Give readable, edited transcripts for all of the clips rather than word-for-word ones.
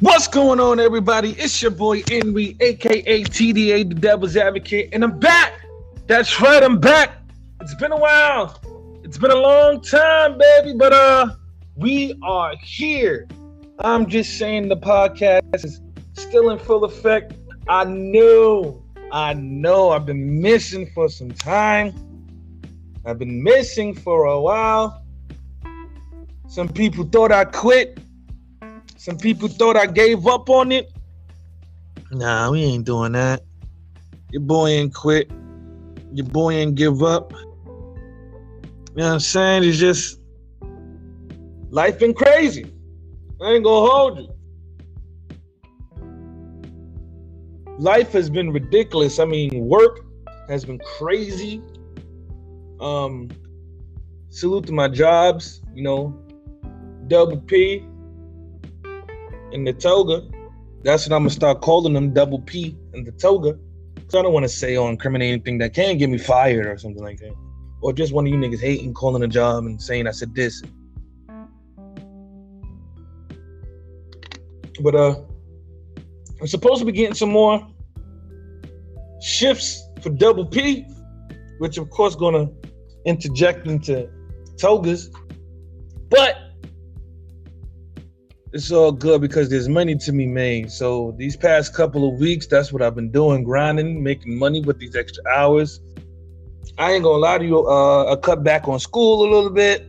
What's going on, everybody? It's your boy Henry, aka TDA, the Devil's Advocate, and I'm back. That's right, I'm back. It's been a while. It's been a long time, baby, but we are here. I'm just saying the podcast is still in full effect. I know. I've been missing for some time. I've been missing for a while. Some people thought I quit. Some people thought I gave up on it. Nah, we ain't doing that. Your boy ain't quit. Your boy ain't give up. You know what I'm saying? It's just, life been crazy. I ain't gonna hold you. Life has been ridiculous. I mean, work has been crazy. Salute to my jobs, Double P and the toga. That's what I'm gonna start calling them, Double P and the toga. Cause I don't want to say or incriminate anything that can get me fired or something like that. Or just one of you niggas hating, calling a job and saying I said this. But I'm supposed to be getting some more shifts for Double P, which of course gonna interject into togas. But it's all good because there's money to be made. So these past couple of weeks, that's what I've been doing, grinding, making money with these extra hours. I ain't gonna lie to you, I cut back on school a little bit.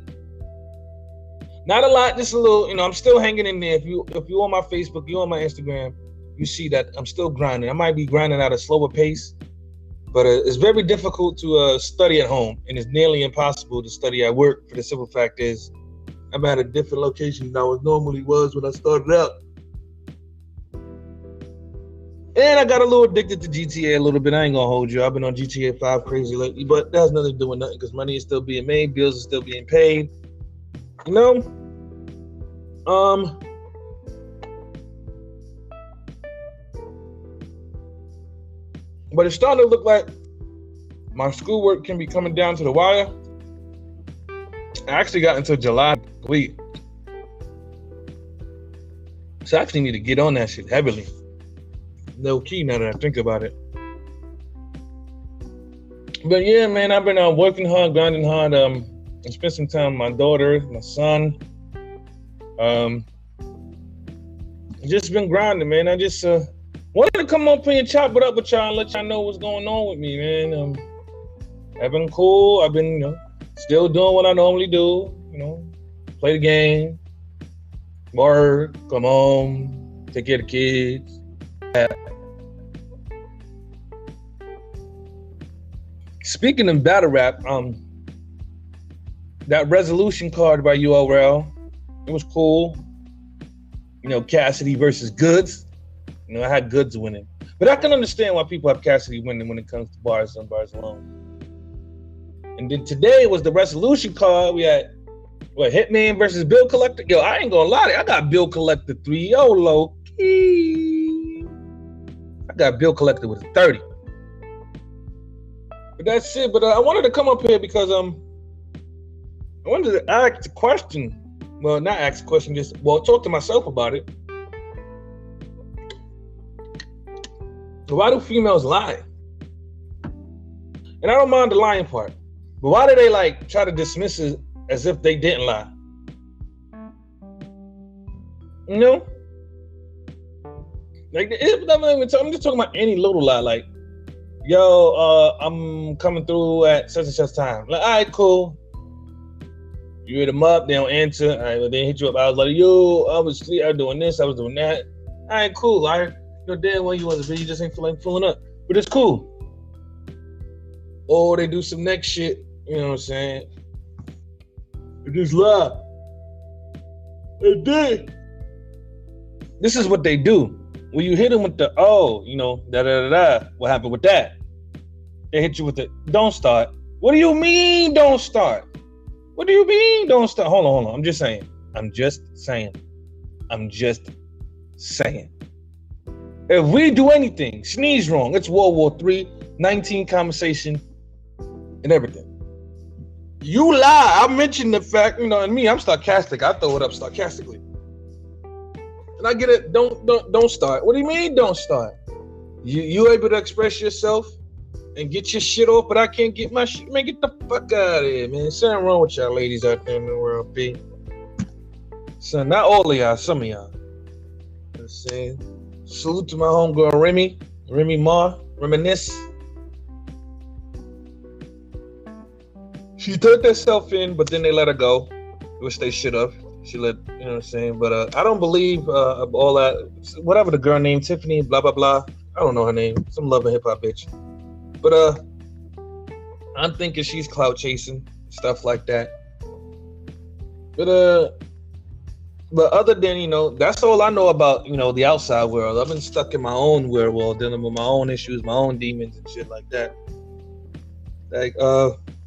Not a lot, just a little, I'm still hanging in there. If you on my Facebook, you on my Instagram, you see that I'm still grinding. I might be grinding at a slower pace, but it's very difficult to study at home, and it's nearly impossible to study at work. For the simple fact is, I'm at a different location than I normally was when I started out. And I got a little addicted to GTA a little bit. I ain't gonna hold you. I've been on GTA 5 crazy lately, but that has nothing to do with nothing because money is still being made, bills are still being paid. But it's starting to look like my schoolwork can be coming down to the wire. I actually got until July to complete. So I actually need to get on that shit heavily. No key now that I think about it. But yeah, man, I've been working hard, grinding hard. I spent some time with my daughter, my son. Just been grinding, man. I just wanted to come up here and chop it up with y'all and let y'all know what's going on with me, man. I've been cool. I've been, still doing what I normally do, play the game, work, come home, take care of the kids. Speaking of battle rap, that resolution card by URL, it was cool. Cassidy versus Goods. I had Goods winning. But I can understand why people have Cassidy winning when it comes to bars and bars alone. And then today was the resolution card. We had Hitman versus Bill Collector. Yo, I ain't gonna lie to you. I got Bill Collector 3-0 low key. I got Bill Collector with a 30. But that's it. But I wanted to come up here because I wanted to ask a question. Well, not ask a question, talk to myself about it. Why do females lie? And I don't mind the lying part. But why do they try to dismiss it as if they didn't lie? I'm just talking about any little lie. I'm coming through at such and such time. All right, cool. You hit them up, they don't answer. All right, well, they hit you up. I was like, yo, I was asleep, I was doing this, I was doing that. All right, cool. All right, damn well you wasn't, but you just ain't feel like pulling up. But it's cool. Or they do some next shit. You know what I'm saying? They just lie. They did. This is what they do. When you hit them with the, da-da-da-da, what happened with that? They hit you with the, don't start. What do you mean, don't start? What do you mean, don't start? Hold on. I'm just saying. If we do anything, sneeze wrong, it's World War III, 19 conversation, and everything. You lie. I mentioned the fact, and me, I'm sarcastic. I throw it up sarcastically. And I get it. Don't start. What do you mean don't start? You able to express yourself and get your shit off, but I can't get my shit. Man, get the fuck out of here, man. Something wrong with y'all ladies out there in the world, B. Son, not all of y'all, some of y'all. You know what I'm saying? Salute to my homegirl Remy Ma, Reminisce. She turned herself in, but then they let her go, which they should have. She let, you know what I'm saying? But I don't believe all that, whatever the girl named, Tiffany, blah, blah, blah. I don't know her name. Some love and hip hop bitch. But I'm thinking she's clout chasing, stuff like that. But other than, you know, that's all I know about, you know, the outside world. I've been stuck in my own world, dealing with my own issues, my own demons and shit like that. Like,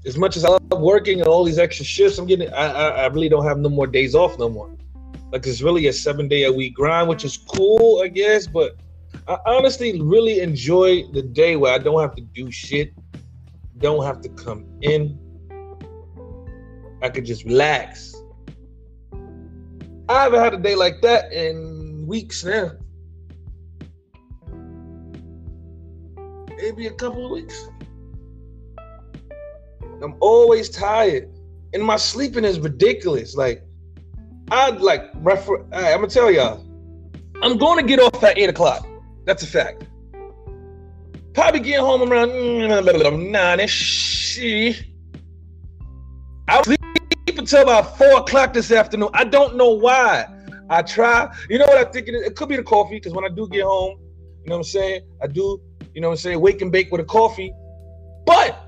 as much as I love working and all these extra shifts, I really don't have no more days off no more. Like, it's really a 7-day-a-week grind, which is cool, I guess, but I honestly really enjoy the day where I don't have to do shit, don't have to come in. I could just relax. I haven't had a day like that in weeks now. Maybe a couple of weeks. I'm always tired. And my sleeping is ridiculous. Like, I'm gonna tell y'all, I'm going to get off at 8 o'clock. That's a fact. Probably getting home around 9-ish. I'll sleep until about 4 o'clock this afternoon. I don't know why. I try. You know what I think it is? It could be the coffee, because when I do get home, you know what I'm saying? I do, you know what I'm saying, wake and bake with a coffee. But,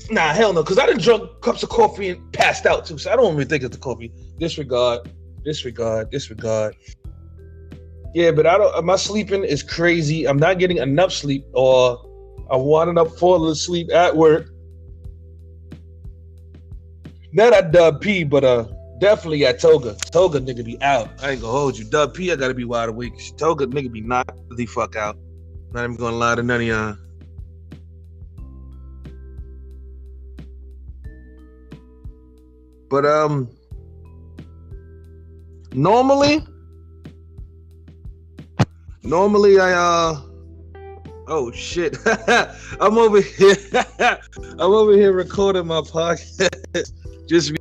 nah, hell no, because I done drunk cups of coffee and passed out too, so I don't even think it's the coffee. Disregard. Yeah, but my sleeping is crazy. I'm not getting enough sleep, or I'm winding up falling asleep at work. Not at Dub P, but definitely at Toga. Toga nigga be out. I ain't gonna hold you. Dub P, I gotta be wide awake. Toga nigga be knocked the fuck out. Not even gonna lie to none of y'all. But normally I oh shit. I'm over here recording my podcast just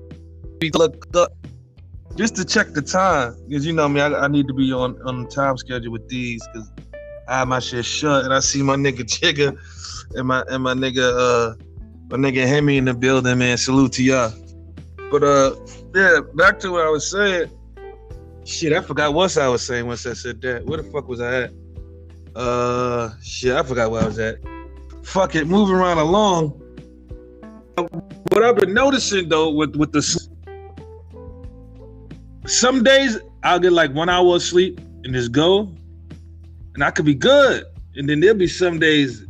to check the time, because you know me, I need to be on the time schedule with these, because I have my shit shut and I see my nigga Jigga and my nigga Hemi in the building, man. Salute to y'all. But yeah, back to what I was saying. Shit, I forgot what I was saying once I said that. Where the fuck was I at? Shit, I forgot where I was at. Fuck it, moving right along. What I've been noticing though with the some days I'll get like 1 hour of sleep and just go, and I could be good. And then there'll be some days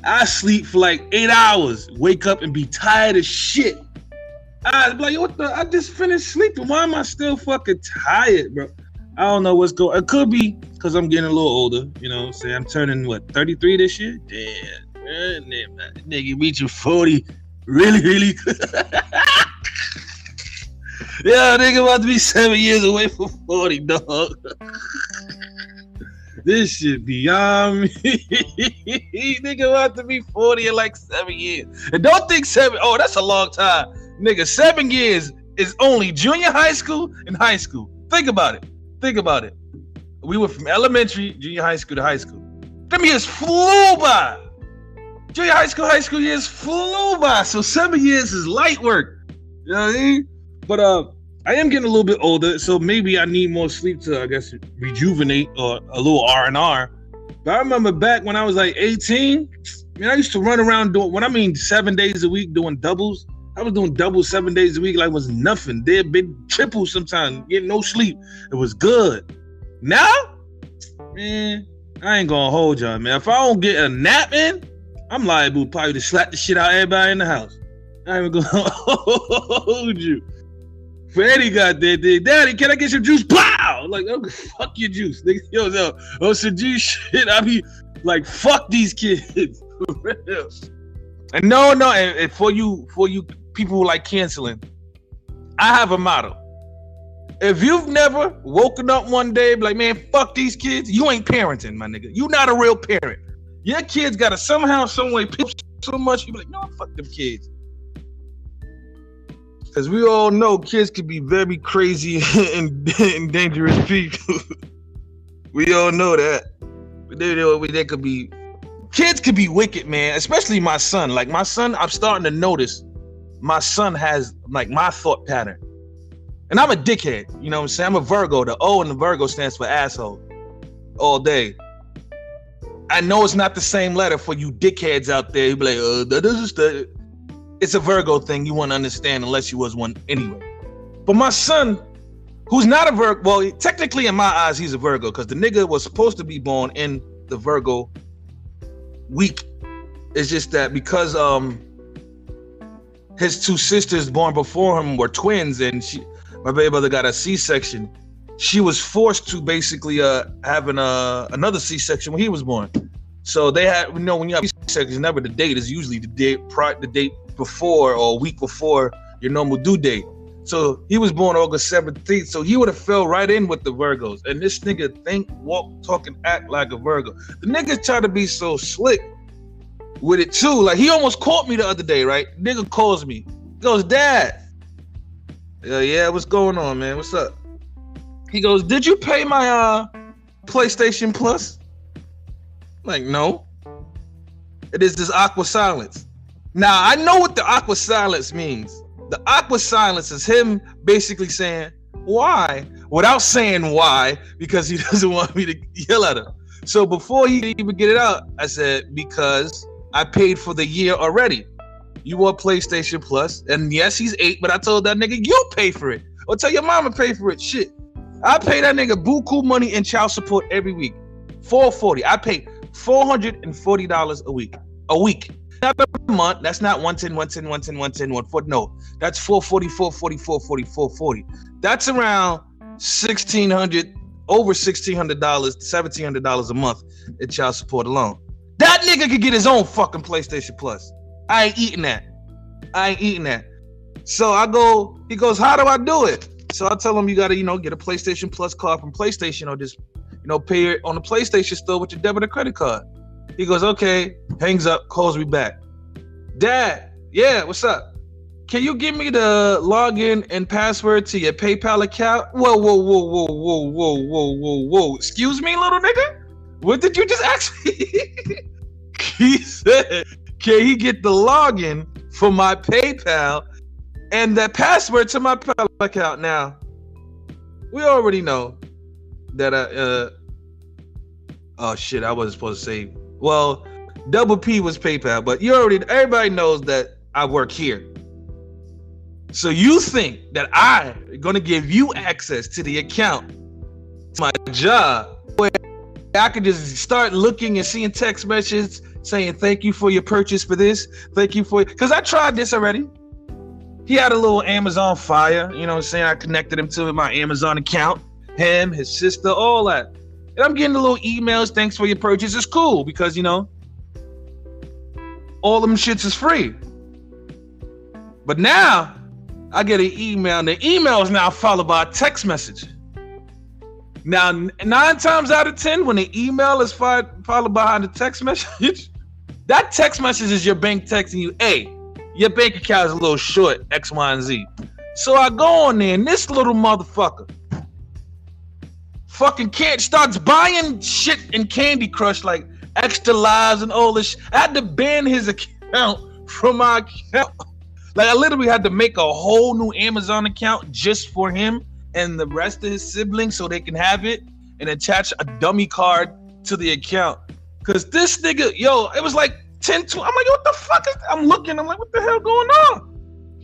I sleep for like 8 hours, wake up and be tired as shit. I be like, what the? I just finished sleeping. Why am I still fucking tired, bro? I don't know what's going on. It could be because I'm getting a little older. You know what I'm saying? I'm turning, 33 this year? Damn, man. Nigga reaching 40. Really? Yeah, nigga about to be 7 years away from 40, dog. This shit beyond me. Nigga about to be 40 in like 7 years. And don't think that's a long time. Nigga, 7 years is only junior high school and high school. Think about it. We went from elementary, junior high school to high school. Them years flew by. Junior high school years flew by. So 7 years is light work. You know what I mean? But I am getting a little bit older, so maybe I need more sleep to, I guess, rejuvenate, or a little R&R. But I remember back when I was like 18, man, I used to run around doing, 7 days a week doing doubles. I was doing doubles 7 days a week like it was nothing. They'd been triples sometimes, getting no sleep. It was good. Now, man, I ain't gonna hold y'all, man. If I don't get a nap in, I'm liable probably to slap the shit out of everybody in the house. I ain't even gonna hold you. For Eddie got there, Daddy, can I get some juice? Pow! Like, oh, fuck your juice. Yo, some juice shit. I be like, fuck these kids. For real. And no, and for you people who like canceling, I have a motto. If you've never woken up one day like, man, fuck these kids, you ain't parenting, my nigga. You not a real parent. Your kids gotta somehow, some way, so much. You be like, no, fuck them kids. Because we all know kids can be very crazy and dangerous people. We all know that. They could be. Kids could be wicked, man. Especially my son. Like my son, I'm starting to notice. My son has like my thought pattern. And I'm a dickhead, you know what I'm saying? I'm a Virgo. The O in the Virgo stands for asshole. All day. I know it's not the same letter for you dickheads out there. You be like, it's a Virgo thing you wouldn't understand unless you was one anyway. But my son, who's not a Virgo, well, technically in my eyes, he's a Virgo because the nigga was supposed to be born in the Virgo week. It's just that because his two sisters born before him were twins and my baby brother got a C-section. She was forced to basically have another C-section when he was born. So they had, you know, when you have C-section, never the date is usually the date before or a week before your normal due date. So he was born August 17th. So he would have fell right in with the Virgos. And this nigga walk, talk, and act like a Virgo. The nigga try to be so slick with it too. Like he almost caught me the other day, right? Nigga calls me. He goes, Dad. Yeah, what's going on, man? What's up? He goes, did you pay my PlayStation Plus? I'm like, no. It is this awkward silence. Now, I know what the awkward silence means. The awkward silence is him basically saying, why? Without saying why, because he doesn't want me to yell at him. So before he even get it out, I said, because I paid for the year already. You want PlayStation Plus, and yes, he's 8, but I told that nigga, you pay for it. Or tell your mama pay for it. Shit. I pay that nigga buku money in child support every week. $440. I pay $440 a week. A week. Not a month. That's not 110. No, that's 440. That's around $1,600, over $1,600, $1,700 a month in child support alone. That nigga could get his own fucking PlayStation Plus. I ain't eating that. So I go, he goes, how do I do it? So I tell him you gotta, get a PlayStation Plus card from PlayStation or just, pay it on the PlayStation store with your debit or credit card. He goes, okay, hangs up, calls me back. Dad, yeah, what's up? Can you give me the login and password to your PayPal account? Whoa. Excuse me, little nigga? What did you just ask me? He said, can he get the login for my PayPal and the password to my PayPal account? Now, we already know that oh shit, I wasn't supposed to say. Well, Double P was PayPal, but everybody knows that I work here. So you think that I'm gonna give you access to the account, to my job, where I could just start looking and seeing text messages saying thank you for your purchase for this, thank you for, because I tried this already. He had a little Amazon Fire, you know what I'm saying? I connected him to my Amazon account, him, his sister, all that. And I'm getting the little emails, thanks for your purchase. It's cool because, all them shits is free. But now I get an email, and the email is now followed by a text message. Now, 9 times out of 10, when the email is followed behind the text message, that text message is your bank texting you, hey, your bank account is a little short, X, Y, and Z. So I go on there, and this little motherfucker fucking starts buying shit in Candy Crush, like extra lives and all this. I had to ban his account from my account. Like, I literally had to make a whole new Amazon account just for him and the rest of his siblings so they can have it and attach a dummy card to the account. Because this nigga, it was like 10, 12. I'm like, what the fuck is that? I'm looking, I'm like, what the hell going on?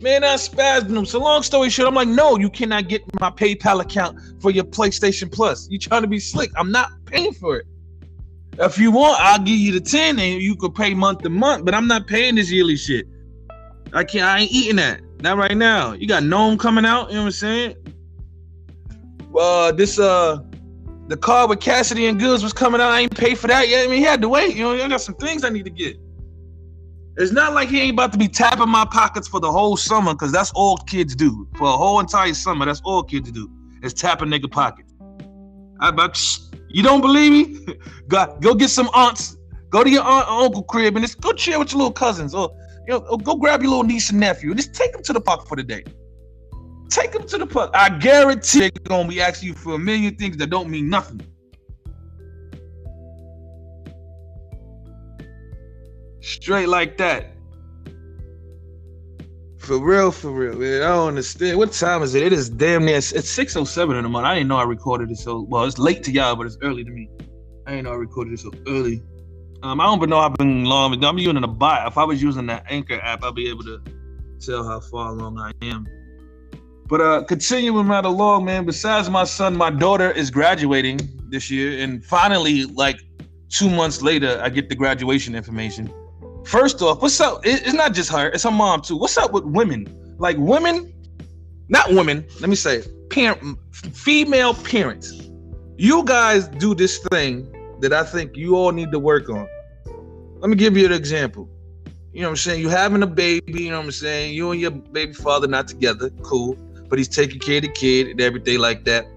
Man, I spazzed him. So long story short, I'm like, no, you cannot get my PayPal account for your PlayStation Plus. You trying to be slick. I'm not paying for it. If you want, I'll give you the 10 and you could pay month to month, but I'm not paying this yearly shit. I ain't eating that. Not right now. You got Gnome coming out, you know what I'm saying? The car with Cassidy and Goods was coming out. I ain't paid for that yet. I mean, he had to wait. I got some things I need to get. It's not like he ain't about to be tapping my pockets for the whole summer, because that's all kids do. For a whole entire summer, that's all kids do. is tapping nigga pockets. You don't believe me? Go get some aunts. Go to your aunt or uncle crib and just go chill with your little cousins, or go grab your little niece and nephew and just take them to the park for the day. Take them to the park. I guarantee they're gonna be asking you for a million things that don't mean nothing. Straight like that. For real, man. I don't understand. What time is it? It is damn near. It's 6:07 in the morning. I didn't know I recorded it so well. It's late to y'all, but it's early to me. I didn't know I recorded it so early. I don't even know how long. I'm using a bot. If I was using the Anchor app, I'd be able to tell how far along I am. But continuing right along, man. Besides my son, my daughter is graduating this year, and finally, like 2 months later, I get the graduation information. First off, what's up? It's not just her; it's her mom too. What's up with women? Like women, not women. Let me say, female parents. You guys do this thing that I think you all need to work on. Let me give you an example. You know what I'm saying? You having a baby, you know what I'm saying? You and your baby father not together, cool. But he's taking care of the kid and everything like that.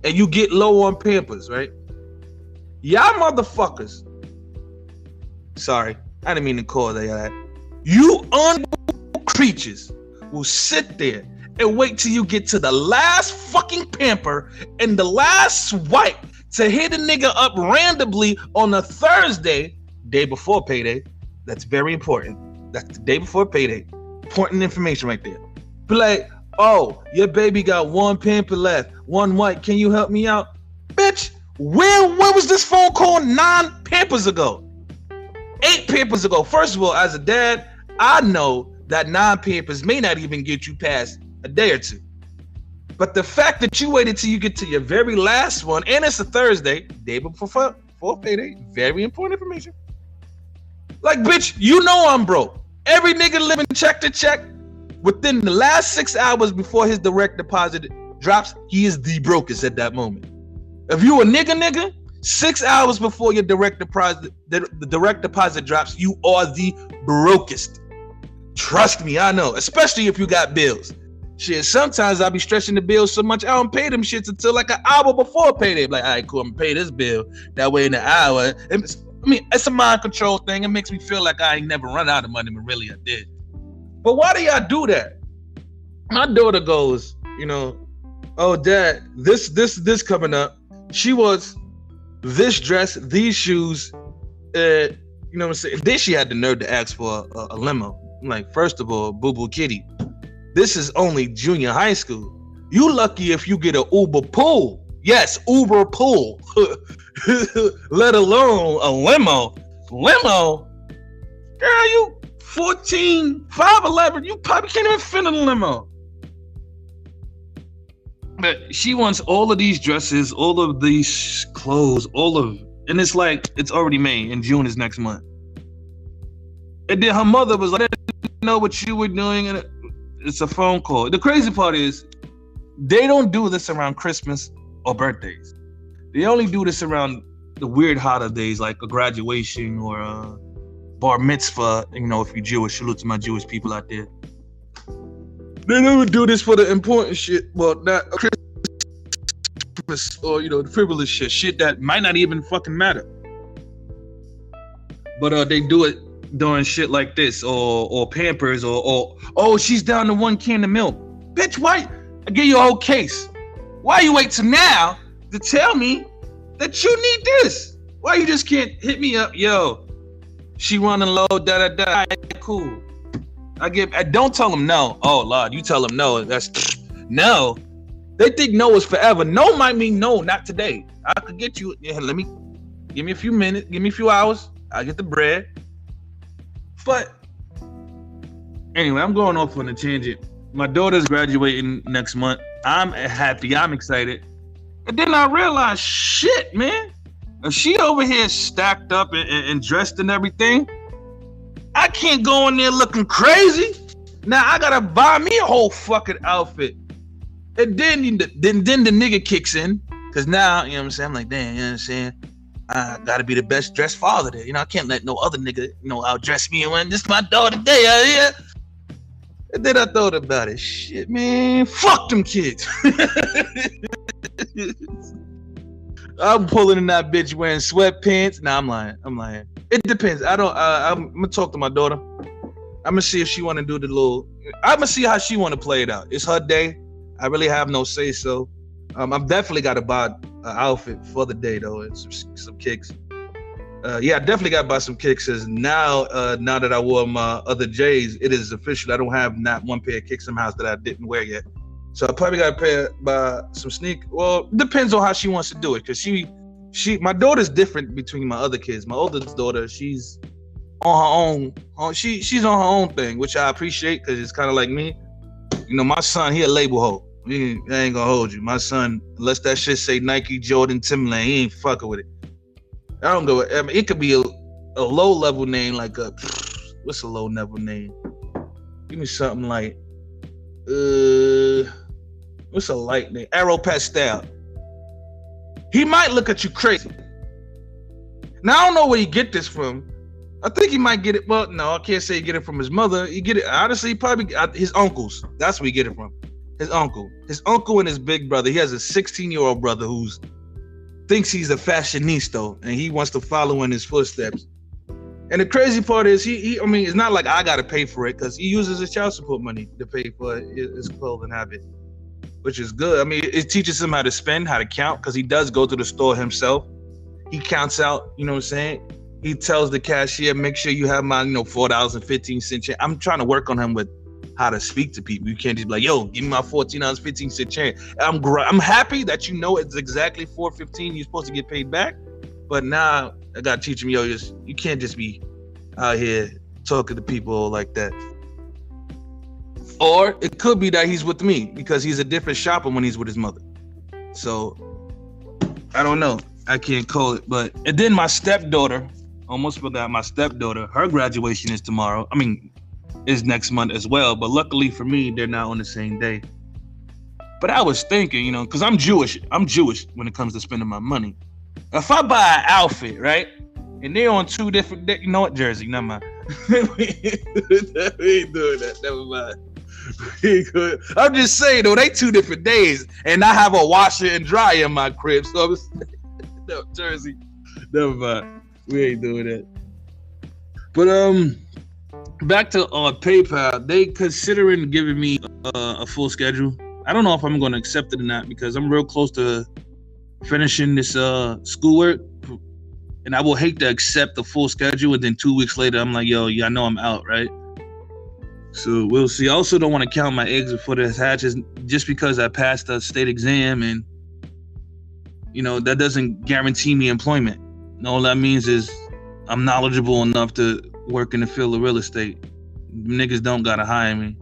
And you get low on Pampers, right? Y'all motherfuckers. Sorry, I didn't mean to call that. You unbelievable creatures will sit there and wait till you get to the last fucking pamper and the last swipe to hit a nigga up randomly on a Thursday, day before payday. That's very important. That's the day before payday. Important information right there. Be like, oh, your baby got one pamper left, one white. Can you help me out? Bitch, when was this phone call 9 pampers ago? 8 pampers ago. First of all, as a dad, I know that 9 pampers may not even get you past a day or two. But the fact that you waited till you get to your very last one, and it's a Thursday, day before payday, very important information. Like, bitch, you know I'm broke. Every nigga living check to check, within the last 6 hours before his direct deposit drops, he is the brokest at that moment. If you a nigga, 6 hours before your direct deposit, the direct deposit drops, you are the brokest. Trust me, I know, especially if you got bills. Shit, sometimes I be stretching the bills so much I don't pay them shits until like an hour before payday. Like, all right, cool, I'm gonna pay this bill. That way in an hour. It's a mind control thing. It makes me feel like I ain't never run out of money, but really I did. But why do y'all do that? My daughter goes, oh, Dad, this coming up. She wants this dress, these shoes, you know what I'm saying? Then she had the nerve to ask for a limo. I'm like, first of all, boo-boo kitty, this is only junior high school. You lucky if you get an Uber pool. Yes, Uber pool. Let alone a limo. Limo? Girl, you 14, 5'11", you probably can't even fit in a limo. But she wants all of these dresses, all of these clothes, and it's like, it's already May and June is next month. And then her mother was like, I didn't know what you were doing, and it's a phone call. The crazy part is, they don't do this around Christmas or birthdays. They only do this around the weird holidays, like a graduation or a bar mitzvah, if you're Jewish. Salute to my Jewish people out there. They never do this for the important shit. Well, not Christmas or, the frivolous shit that might not even fucking matter. But they do it doing shit like this, or Pampers, or oh, she's down to 1 can of milk. Bitch, why? I give you a whole case. Why you wait till now to tell me that you need this? Why you just can't hit me up? Yo, she running low, da-da-da. All right, cool. Don't tell them no. Oh, Lord, you tell them no. That's no. They think no is forever. No might mean no, not today. I could get you. Yeah, give me a few minutes. Give me a few hours. I'll get the bread. But anyway, I'm going off on a tangent. My daughter's graduating next month. I'm happy. I'm excited. And then I realized, shit, man. If she over here stacked up and dressed and everything, I can't go in there looking crazy. Now I gotta buy me a whole fucking outfit. And then the nigga kicks in. Cause now, you know what I'm saying? I'm like, damn, you know what I'm saying? I gotta be the best dressed father there. I can't let no other nigga, outdress me and when this is my daughter day out here. And then I thought about it. Shit, man, fuck them kids. I'm pulling in that bitch wearing sweatpants. Nah, I'm lying. It depends. I'm gonna talk to my daughter. I'm gonna see if she want to do the little. I'm gonna see how she want to play it out. It's her day. I really have no say so. I'm definitely got to buy an outfit for the day though, and some kicks. Yeah, I definitely got to buy some kicks. Cause now that I wore my other J's, it is official. I don't have not one pair of kicks in my house that I didn't wear yet. So I probably got to buy some sneakers. Well, depends on how she wants to do it. Cause my daughter's different between my other kids. My oldest daughter, she's on her own. She's on her own thing, which I appreciate because it's kind of like me. You know, my son, he a label hoe. I ain't gonna hold you. My son, unless that shit say Nike, Jordan, Timberland, he ain't fucking with it. I don't go. I mean, it could be a low level name like what's a low level name? Give me something like what's a light name? Aero Pastel. He might look at you crazy. Now I don't know where you get this from. I think he might get it. Well, no, I can't say he get it from his mother. He get it honestly, probably his uncles. That's where he get it from. His uncle and his big brother. He has a 16-year-old brother who's thinks he's a fashionista and he wants to follow in his footsteps. And the crazy part is I mean, it's not like I got to pay for it because he uses his child support money to pay for his clothing habit, which is good. I mean, it teaches him how to spend, how to count, because he does go to the store himself. He counts out, you know what I'm saying? He tells the cashier, make sure you have my, $4.15 I'm trying to work on him with how to speak to people. You can't just be like, yo, give me my $14.15 change. I'm happy that you know it's exactly $4.15 you're supposed to get paid back. But now I gotta teach him, you can't just be out here talking to people like that. Or it could be that he's with me because he's a different shopper when he's with his mother. So I don't know. I can't call it. And then my stepdaughter, almost forgot my stepdaughter, her graduation is tomorrow. I mean, is next month as well. But luckily for me, they're not on the same day. But I was thinking, because I'm Jewish when it comes to spending my money. If I buy an outfit, right, and they're on two different, Jersey, never mind. We ain't doing that, never mind. I'm just saying, though, they 2 different days, and I have a washer and dryer in my crib, so I'm saying, no, Jersey, never mind. We ain't doing that. But back to PayPal, they considering giving me a full schedule. I don't know if I'm going to accept it or not because I'm real close to finishing this schoolwork, and I will hate to accept the full schedule and then 2 weeks later I'm like, yo, yeah, I know I'm out, right? So we'll see. I also don't want to count my eggs before the hatches just because I passed a state exam, and that doesn't guarantee me employment. All that means is I'm knowledgeable enough to work in the field of real estate. Niggas don't gotta hire me.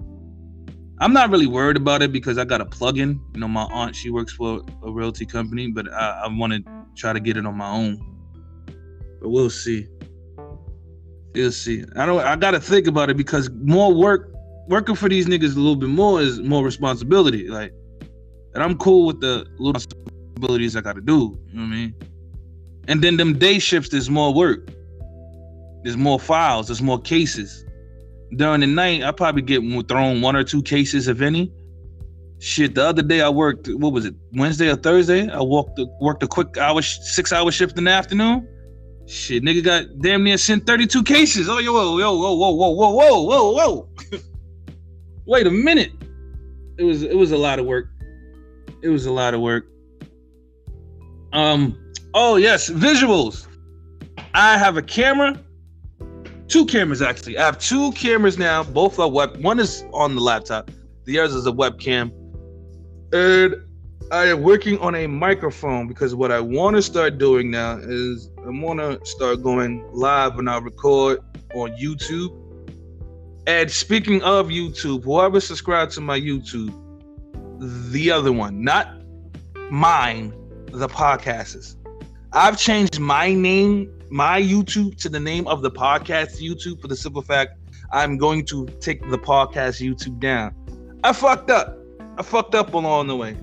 I'm not really worried about it because I got a plug-in. My aunt, she works for a realty company, but I want to try to get it on my own. But we'll see. We'll see. I got to think about it because more working for these niggas a little bit more is more responsibility. Like, and I'm cool with the little responsibilities I got to do. You know what I mean? And then them day shifts, there's more work. There's more files. There's more cases. During the night, I probably get thrown 1 or 2 cases, if any. Shit, the other day I worked, what was it, Wednesday or Thursday? I worked a quick 6-hour shift in the afternoon. Shit, nigga got damn near sent 32 cases. Oh, whoa. Wait a minute. It was a lot of work. Oh yes, visuals. I have a camera. 2 cameras, actually. I have 2 cameras now. Both are one is on the laptop. The other is a webcam. And I am working on a microphone because what I want to start doing now is I want to start going live when I record on YouTube. And speaking of YouTube, whoever subscribed to my YouTube, the other one, not mine, the podcasters. I've changed my name, my YouTube, to the name of the podcast YouTube for the simple fact I'm going to take the podcast YouTube down. I fucked up along the way.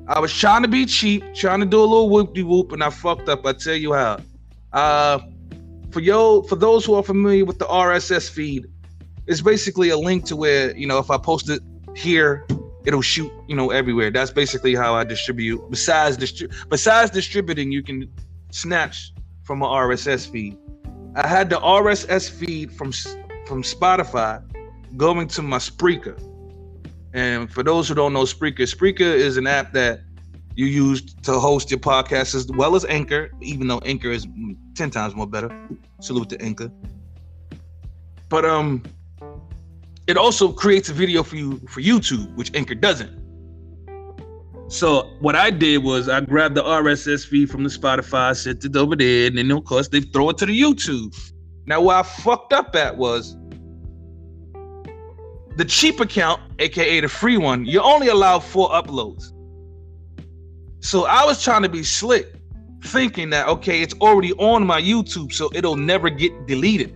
I was trying to be cheap, trying to do a little whoop-de-whoop, and I fucked up. I tell you how. For those who are familiar with the RSS feed, it's basically a link to where, if I post it here, it'll shoot, everywhere. That's basically how I distribute. Besides distributing, you can snatch from an RSS feed. I had the RSS feed from Spotify going to my Spreaker. And for those who don't know Spreaker is an app that you use to host your podcast as well as Anchor, even though Anchor is 10 times more better. Salute to Anchor. But it also creates a video for you for YouTube, which Anchor doesn't. So what I did was I grabbed the RSS feed from the Spotify, sent it over there, and then of course they throw it to the YouTube. Now where I fucked up at was the cheap account, aka the free one, you only allow 4 uploads. So I was trying to be slick, thinking that, okay, it's already on my YouTube, so it'll never get deleted.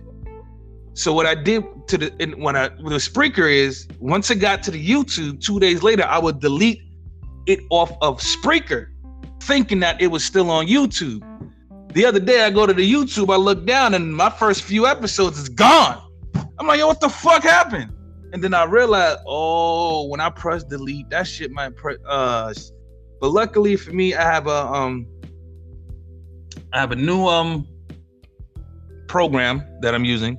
So what I did with the Spreaker is, once it got to the YouTube, 2 days later, I would delete it off of Spreaker, thinking that it was still on YouTube. The other day, I go to the YouTube, I look down, and my first few episodes is gone. I'm like, yo, what the fuck happened? And then I realized, oh, when I press delete, that shit might press. But luckily for me, I have a new program that I'm using.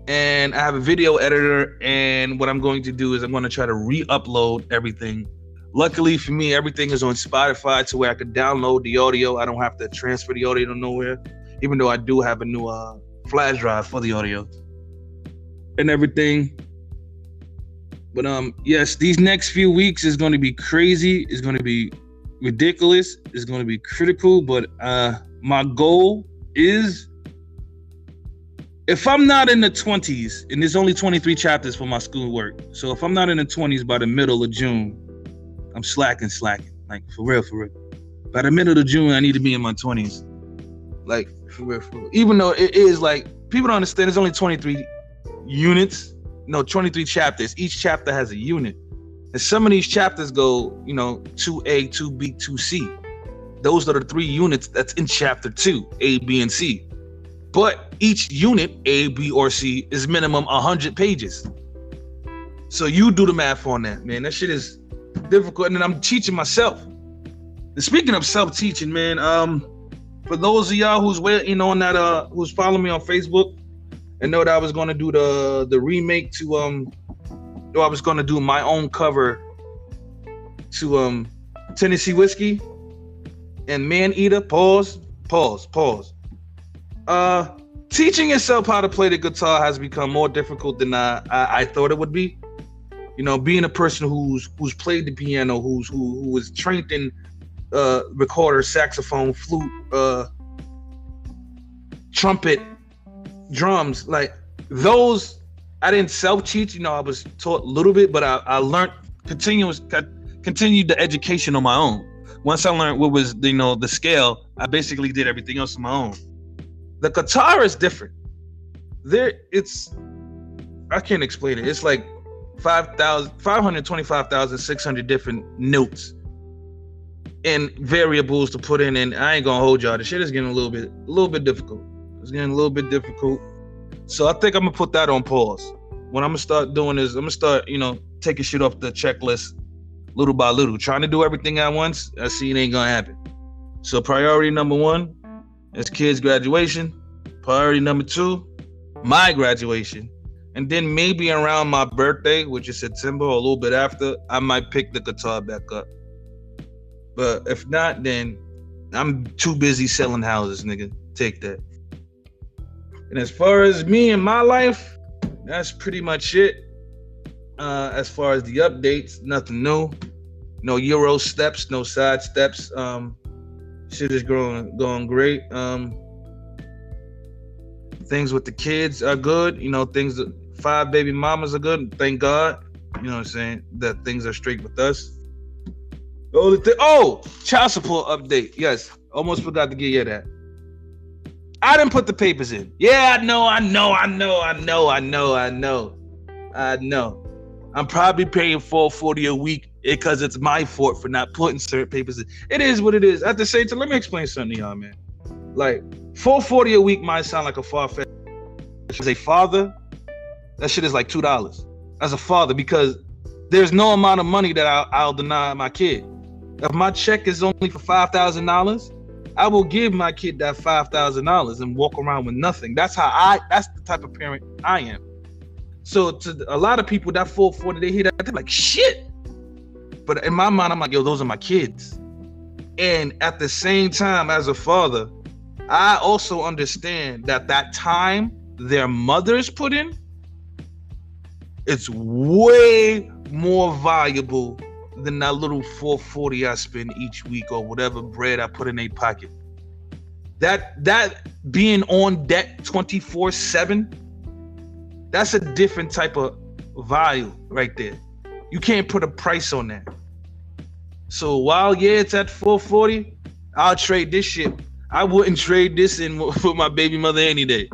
And I have a video editor, and what I'm going to do is I'm going to try to re-upload everything. Luckily for me, everything is on Spotify to where I could download the audio. I don't have to transfer the audio to nowhere, even though I do have a new flash drive for the audio and everything. But yes, these next few weeks is going to be crazy. It's going to be ridiculous. It's going to be critical. But my goal is, if I'm not in the 20s, and there's only 23 chapters for my schoolwork, so if I'm not in the 20s by the middle of June, I'm slacking, like for real. By the middle of June, I need to be in my 20s, like for real. Even though it is like, people don't understand, there's only 23 units, 23 chapters. Each chapter has a unit, and some of these chapters go, 2A, 2B, 2C. Those are the 3 units that's in chapter 2, A, B, and C. But each unit, A, B, or C, is minimum 100 pages. So you do the math on that, man. That shit is difficult. And then I'm teaching myself. And speaking of self-teaching, man, for those of y'all who's waiting on that, who's following me on Facebook and know that I was going to do the remake to, I was going to do my own cover to Tennessee Whiskey and Man Eater. Pause. Teaching yourself how to play the guitar has become more difficult than I thought it would be. Being a person who's played the piano, who was trained in recorder, saxophone, flute, trumpet, drums, like those, I didn't self-teach. I was taught a little bit, but I learned continued the education on my own. Once I learned what was the scale, I basically did everything else on my own. The guitar is different. I can't explain it. It's like 525,600 different notes and variables to put in. And I ain't gonna hold y'all. The shit is getting a little bit difficult. It's getting a little bit difficult. So I think I'm gonna put that on pause. What I'm gonna start doing is I'm gonna start, taking shit off the checklist little by little. Trying to do everything at once, I see it ain't gonna happen. So priority number 1 is kids' graduation. Priority number 2, my graduation. And then maybe around my birthday, which is September or a little bit after, I might pick the guitar back up. But if not, then I'm too busy selling houses, nigga. Take that. And as far as me and my life, that's pretty much it. As far as the updates, nothing new. No Euro steps, no side steps. Shit is going great. Things with the kids are good. Things, 5 baby mamas are good. Thank God. You know what I'm saying? That things are straight with us. Child support update. Yes, almost forgot to give you that. I didn't put the papers in. Yeah, I know. I'm probably paying $440 a week because it's my fault for not putting certain papers in. It is what it is. At the same time, let me explain something to y'all, man. Like, $440 a week might sound like a far-fetched. As a father, that shit is like $2. As a father, because there's no amount of money that I'll deny my kid. If my check is only for $5,000, I will give my kid that $5,000 and walk around with nothing. That's the type of parent I am. So to a lot of people, that 440, they hear that, they're like, shit. But in my mind, I'm like, yo, those are my kids. And at the same time, as a father, I also understand that time their mothers put in, it's way more valuable than that little 440 I spend each week or whatever bread I put in their pocket. That being on deck 24/7, that's a different type of value right there. You can't put a price on that. So while it's at 440, I'll trade this shit. I wouldn't trade this in for my baby mother any day.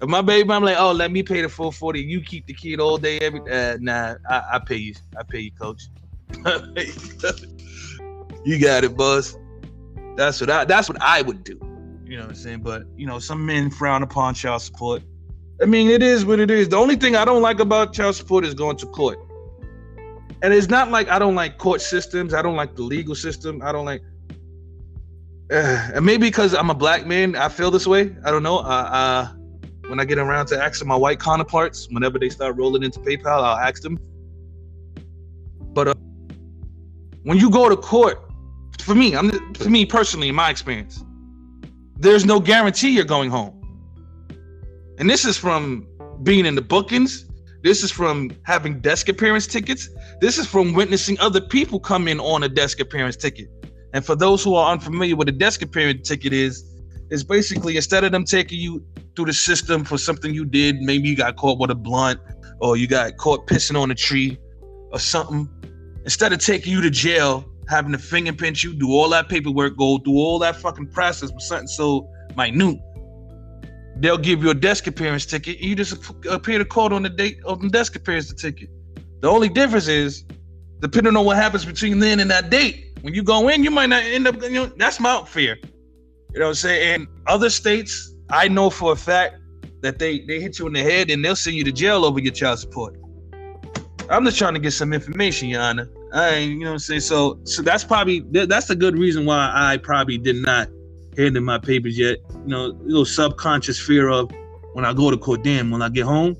If my baby mom like, oh, let me pay the 440, you keep the kid all day every nah, I pay you. I pay you, coach. You got it, boss. That's what I would do. You know what I'm saying? But some men frown upon child support. I mean, it is what it is. The only thing I don't like about child support is going to court. And it's not like I don't like court systems. I don't like the legal system. I don't like. And maybe because I'm a black man, I feel this way. I don't know. When I get around to asking my white counterparts, whenever they start rolling into PayPal, I'll ask them. But when you go to court, for me personally, in my experience, there's no guarantee you're going home. And this is from being in the bookings. This is from having desk appearance tickets. This is from witnessing other people come in on a desk appearance ticket. And for those who are unfamiliar with a desk appearance ticket is basically, instead of them taking you through the system for something you did, maybe you got caught with a blunt or you got caught pissing on a tree or something, instead of taking you to jail, having to fingerprint you, do all that paperwork, go through all that fucking process with something so minute, they'll give you a desk appearance ticket. You just appear to court on the date of the desk appearance ticket. The only difference is, depending on what happens between then and that date, when you go in, you might not end up, that's my fear. You know what I'm saying? And other states, I know for a fact that they hit you in the head and they'll send you to jail over your child support. I'm just trying to get some information, Your Honor. You know what I'm saying? So that's a good reason why I probably did not hand in my papers yet. A little subconscious fear of when I go to court, damn, when I get home.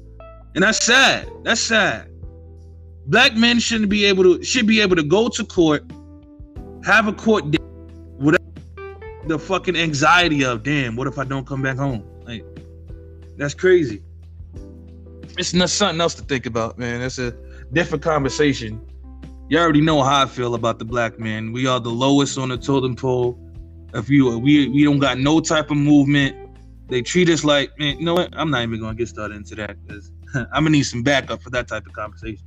And that's sad. That's sad. Black men should be able to go to court, have a court date without the fucking anxiety of, damn, what if I don't come back home? Like, that's crazy. It's not something else to think about, man. That's a different conversation. You already know how I feel about the black man. We are the lowest on the totem pole. We don't got no type of movement. They treat us like, man, you know what? I'm not even gonna get started into that because I'm gonna need some backup for that type of conversation.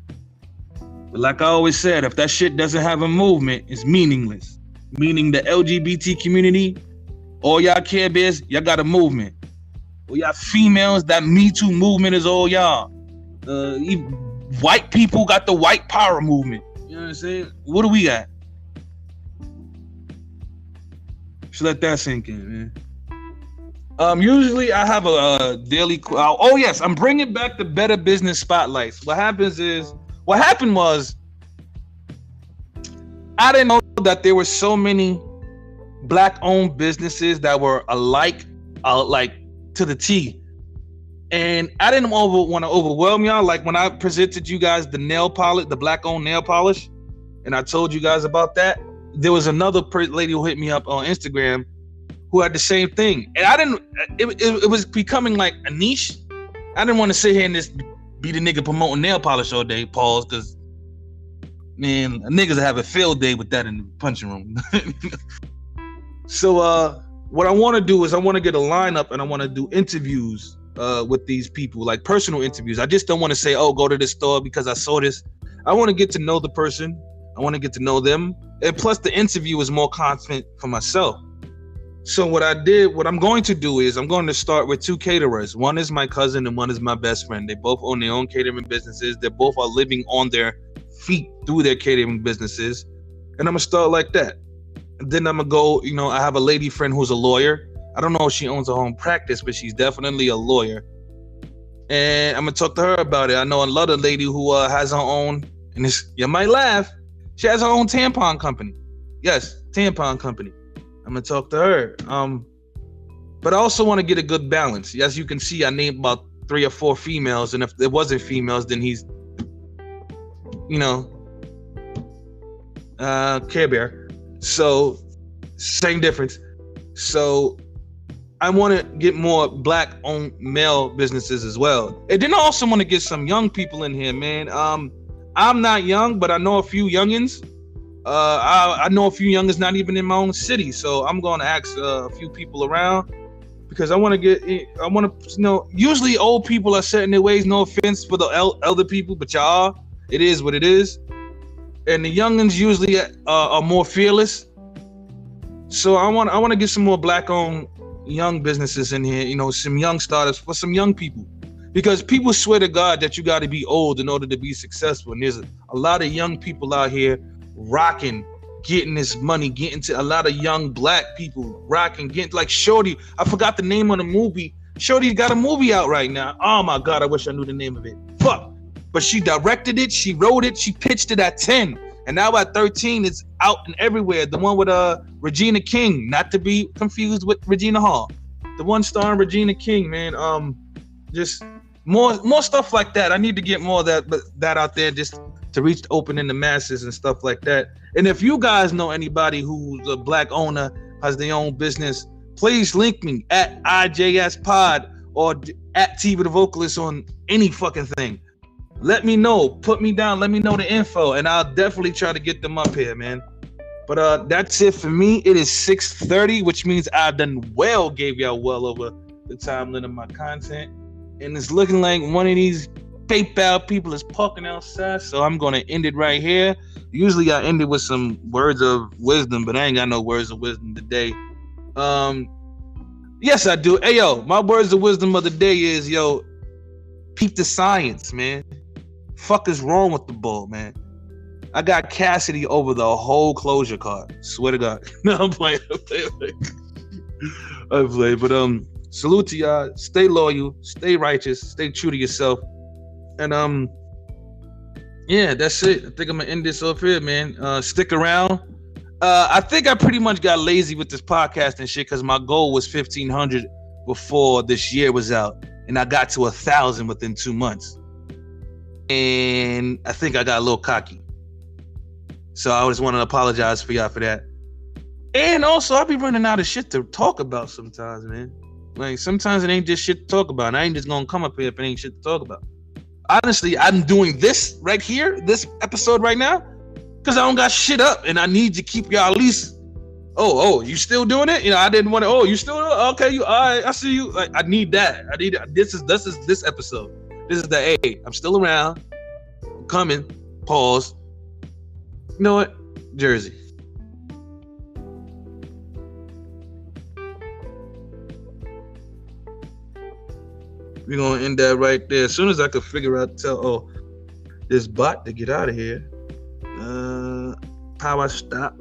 But like I always said, if that shit doesn't have a movement, it's meaningless. Meaning the LGBT community, all y'all Care Bears, y'all got a movement. All y'all females, that Me Too movement is all y'all. White people got the white power movement. You know what I'm saying? What do we got? Should let that sink in, man. Usually I have a daily. Oh yes, I'm bringing back the Better Business Spotlights. What happened was, I didn't know that there were so many black-owned businesses that were alike, like to the T. And I didn't want to overwhelm y'all. Like when I presented you guys the nail polish, the black-owned nail polish, and I told you guys about that, there was another lady who hit me up on Instagram who had the same thing. And it was becoming like a niche. I didn't want to sit here and just be the nigga promoting nail polish all day, pause, because, man, niggas have a field day with that in the punching room. So what I want to do is I want to get a lineup and I want to do interviews with these people, like personal interviews. I just don't want to say, oh, go to this store because I saw this. I want to get to know the person. I want to get to know them. And plus the interview is more content for myself. So what I'm going to do is I'm going to start with two caterers. One is my cousin and one is my best friend. They both own their own catering businesses. They both are living on their feet through their catering businesses. And I'm going to start like that. And then I'm going to go, I have a lady friend who's a lawyer. I don't know if she owns her own practice, but she's definitely a lawyer. And I'm going to talk to her about it. I know another lady who has her own, And you might laugh. She has her own tampon company. Yes, tampon company. I'm gonna talk to her. But I also want to get a good balance. As you can see, I named about 3 or 4 females, and if it wasn't females, then he's, Care Bear. So same difference. So I want to get more black-owned male businesses as well. And then I also want to get some young people in here, man. I'm not young, but I know a few youngins. I know a few youngins not even in my own city. So I'm going to ask a few people around because I want to, usually old people are set in their ways. No offense for the elder people, but y'all, it is what it is. And the youngins usually are more fearless. So I want to get some more black-owned young businesses in here, some young startups for some young people, because people swear to God that you got to be old in order to be successful. And there's a lot of young people out here rocking, getting this money, getting to a lot of young black people rocking, getting like Shorty. I forgot the name of the movie. Shorty got a movie out right now. Oh my God, I wish I knew the name of it. Fuck. But she directed it, she wrote it, she pitched it at 10. And now at 13, it's out and everywhere. The one with Regina King, not to be confused with Regina Hall. The one starring Regina King, man. Just more stuff like that. I need to get more of that out there, just to reach open in the masses and stuff like that. And if you guys know anybody who's a black owner, has their own business, please link me at IJS Pod or at T with the Vocalist on any fucking thing. Let me know, put me down, let me know the info, and I'll definitely try to get them up here, man. But that's it for me. It is 6:30, which means I've done gave y'all well over the time limit of my content. And it's looking like one of these PayPal people is parking outside, so I'm gonna end it right here. Usually I end it with some words of wisdom, but I ain't got no words of wisdom today. Yes, I do. Hey, yo, my words of wisdom of the day is, peep the science, man. Fuck is wrong with the bull, man? I got Cassidy over the whole closure card. Swear to God. No, I'm playing. I play. But salute to y'all. Stay loyal. Stay righteous. Stay true to yourself. And yeah, that's it. I think I'm gonna end this off here, man. Stick around. I think I pretty much got lazy with this podcast and shit because my goal was 1,500 before this year was out, and I got to 1,000 within 2 months. And I think I got a little cocky. So I just want to apologize for y'all for that. And also, I be running out of shit to talk about sometimes, man. Like, sometimes it ain't just shit to talk about. And I ain't just gonna come up here if it ain't shit to talk about. Honestly, I'm doing this right here, this episode right now, because I don't got shit up. And I need to keep y'all at least, you still doing it? I didn't want to, you still doing it? Okay, all right, I see you. Like, I need that. This is this episode. This is the I'm still around. I'm coming. Pause. You know what? Jersey. We're gonna end that right there. As soon as I could figure out, tell this bot to get out of here. Power stop.